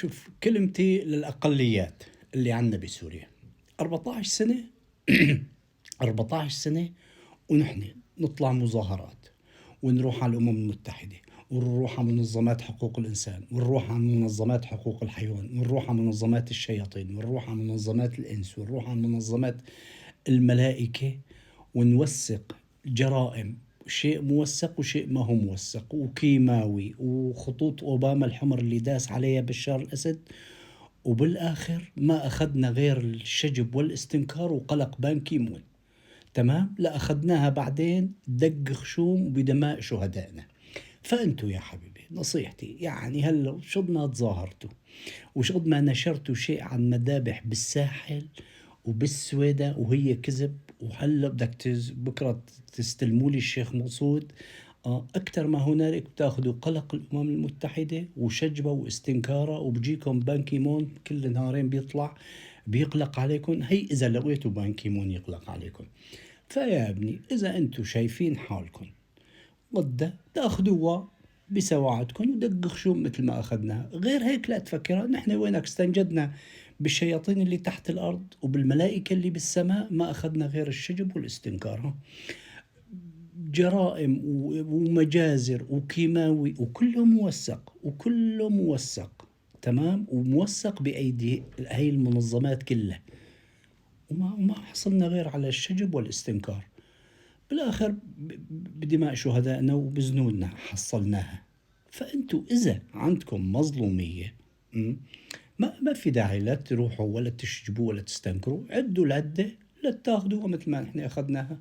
شوف كلمتي للأقليات اللي عندنا بسوريا 14 سنة. 14 سنة ونحن نطلع مظاهرات ونروح على الأمم المتحدة ونروح على منظمات حقوق الإنسان ونروح على منظمات حقوق الحيوان ونروح على منظمات الشياطين ونروح على منظمات الإنس ونروح على منظمات الملائكة ونوثق جرائم، شيء موثق وشيء ما هو موثق وكيماوي وخطوط أوباما الحمر اللي داس عليها بشار الأسد، وبالآخر ما أخذنا غير الشجب والاستنكار وقلق بان كيمون. تمام؟ لا أخذناها بعدين دق خشوم بدماء شهدائنا. فأنتوا يا حبيبي نصيحتي يعني هلا شد ما تظاهرتوا وشد ما نشرتوا شيء عن مذابح بالساحل وبالسويدة وهي كذب، وهلا بدك بكرة تستلموا لي الشيخ مقصود. أكثر ما هنالك بتاخذوا قلق الأمم المتحدة وشجبة واستنكارة، وبجيكم بان كيمون كل نهارين بيطلع بيقلق عليكم. هي إذا لقيتوا بان كيمون يقلق عليكم. فيا ابني إذا أنتوا شايفين حالكم ضده تاخذوها بسواعدكم ودق خشوم مثل ما أخذناها، غير هيك لا تفكرها. نحن وينك استنجدنا بالشياطين اللي تحت الأرض وبالملائكة اللي بالسماء، ما أخذنا غير الشجب والاستنكار. جرائم ومجازر وكيماوي وكله موثق وكله موثق. تمام؟ وموثق بأيدي هاي المنظمات كلها، وما حصلنا غير على الشجب والاستنكار. بالآخر بدماء شهدائنا وبزنودنا حصلناها. فأنتوا إذا عندكم مظلومية ما في داعي لا تروحوا ولا تشجبوا ولا تستنكروا، عدوا العدة لا تاخذوها مثل ما نحن أخذناها.